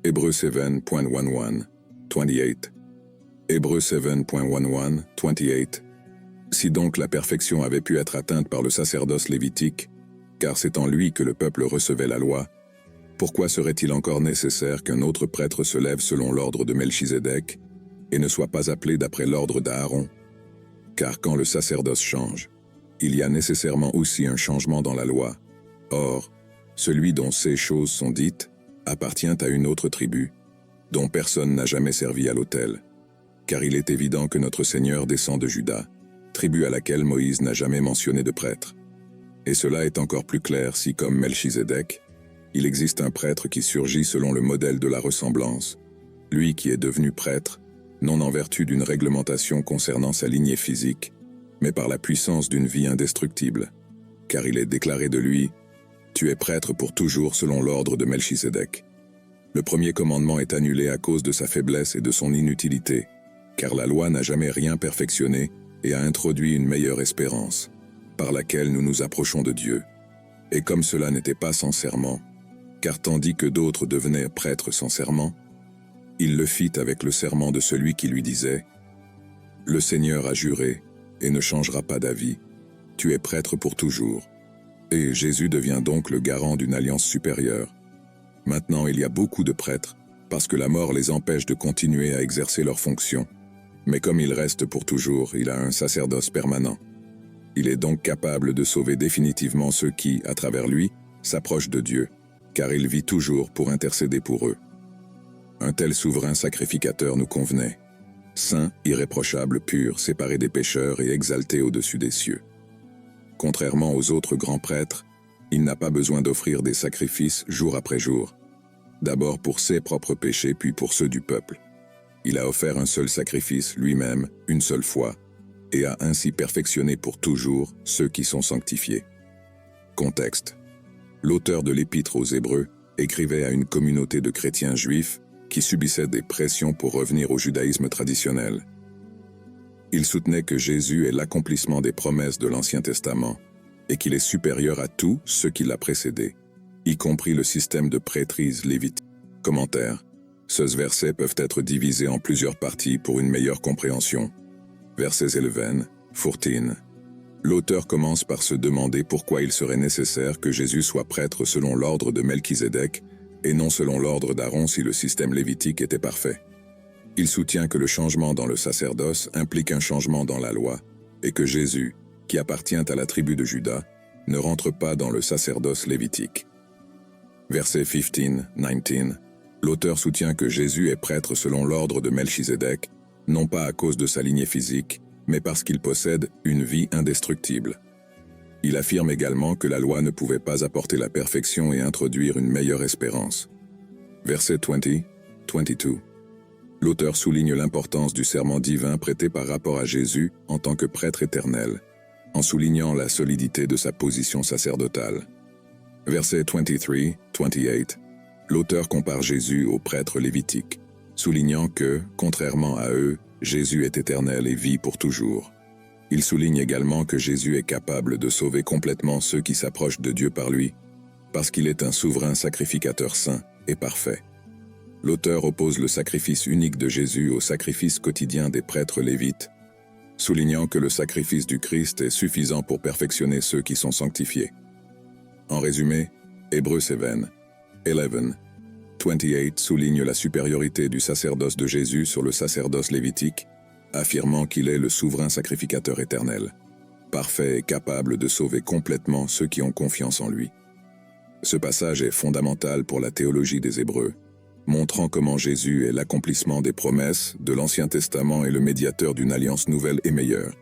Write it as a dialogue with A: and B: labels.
A: Hébreux 7.11, 28. Hébreux 7.11, 28. Si donc la perfection avait pu être atteinte par le sacerdoce lévitique, car c'est en lui que le peuple recevait la loi, pourquoi serait-il encore nécessaire qu'un autre prêtre se lève selon l'ordre de Melchizedek et ne soit pas appelé d'après l'ordre d'Aaron? Car quand le sacerdoce change, il y a nécessairement aussi un changement dans la loi. Or, celui dont ces choses sont dites appartient à une autre tribu, dont personne n'a jamais servi à l'autel. Car il est évident que notre Seigneur descend de Juda, tribu à laquelle Moïse n'a jamais mentionné de prêtre. Et cela est encore plus clair si, comme Melchizedek, il existe un prêtre qui surgit selon le modèle de la ressemblance, lui qui est devenu prêtre, non en vertu d'une réglementation concernant sa lignée physique, mais par la puissance d'une vie indestructible, car il est déclaré de lui « Tu es prêtre pour toujours selon l'ordre de Melchizedek ». Le premier commandement est annulé à cause de sa faiblesse et de son inutilité, car la loi n'a jamais rien perfectionné et a introduit une meilleure espérance, par laquelle nous nous approchons de Dieu. Et comme cela n'était pas sans serment, car tandis que d'autres devenaient prêtres sans serment, il le fit avec le serment de celui qui lui disait « Le Seigneur a juré et ne changera pas d'avis, tu es prêtre pour toujours. » Et Jésus devient donc le garant d'une alliance supérieure. Maintenant, il y a beaucoup de prêtres, parce que la mort les empêche de continuer à exercer leurs fonctions. Mais comme il reste pour toujours, il a un sacerdoce permanent. Il est donc capable de sauver définitivement ceux qui, à travers lui, s'approchent de Dieu, car il vit toujours pour intercéder pour eux. Un tel souverain sacrificateur nous convenait, saint, irréprochable, pur, séparé des pécheurs et exalté au-dessus des cieux. Contrairement aux autres grands prêtres, il n'a pas besoin d'offrir des sacrifices jour après jour, d'abord pour ses propres péchés puis pour ceux du peuple. Il a offert un seul sacrifice lui-même, une seule fois, et a ainsi perfectionné pour toujours ceux qui sont sanctifiés. Contexte. L'auteur de l'Épître aux Hébreux écrivait à une communauté de chrétiens juifs qui subissaient des pressions pour revenir au judaïsme traditionnel. Il soutenait que Jésus est l'accomplissement des promesses de l'Ancien Testament et qu'il est supérieur à tout ce qui l'a précédé, y compris le système de prêtrise lévitique. Commentaire. Ces versets peuvent être divisés en plusieurs parties pour une meilleure compréhension. Versets 11, 14. L'auteur commence par se demander pourquoi il serait nécessaire que Jésus soit prêtre selon l'ordre de Melchizedek et non selon l'ordre d'Aaron si le système lévitique était parfait. Il soutient que le changement dans le sacerdoce implique un changement dans la loi et que Jésus, qui appartient à la tribu de Juda, ne rentre pas dans le sacerdoce lévitique. Versets 15, 19. L'auteur soutient que Jésus est prêtre selon l'ordre de Melchizedek, non pas à cause de sa lignée physique, mais parce qu'il possède une vie indestructible. Il affirme également que la loi ne pouvait pas apporter la perfection et introduire une meilleure espérance. Verset 20, 22. L'auteur souligne l'importance du serment divin prêté par rapport à Jésus en tant que prêtre éternel, en soulignant la solidité de sa position sacerdotale. Verset 23, 28. L'auteur compare Jésus au prêtre lévitique, soulignant que, contrairement à eux, Jésus est éternel et vit pour toujours. Il souligne également que Jésus est capable de sauver complètement ceux qui s'approchent de Dieu par lui, parce qu'il est un souverain sacrificateur saint et parfait. L'auteur oppose le sacrifice unique de Jésus au sacrifice quotidien des prêtres lévites, soulignant que le sacrifice du Christ est suffisant pour perfectionner ceux qui sont sanctifiés. En résumé, Hébreux 7, 11, 28 souligne la supériorité du sacerdoce de Jésus sur le sacerdoce lévitique, affirmant qu'il est le souverain sacrificateur éternel, parfait et capable de sauver complètement ceux qui ont confiance en lui. Ce passage est fondamental pour la théologie des Hébreux, montrant comment Jésus est l'accomplissement des promesses de l'Ancien Testament et le médiateur d'une alliance nouvelle et meilleure.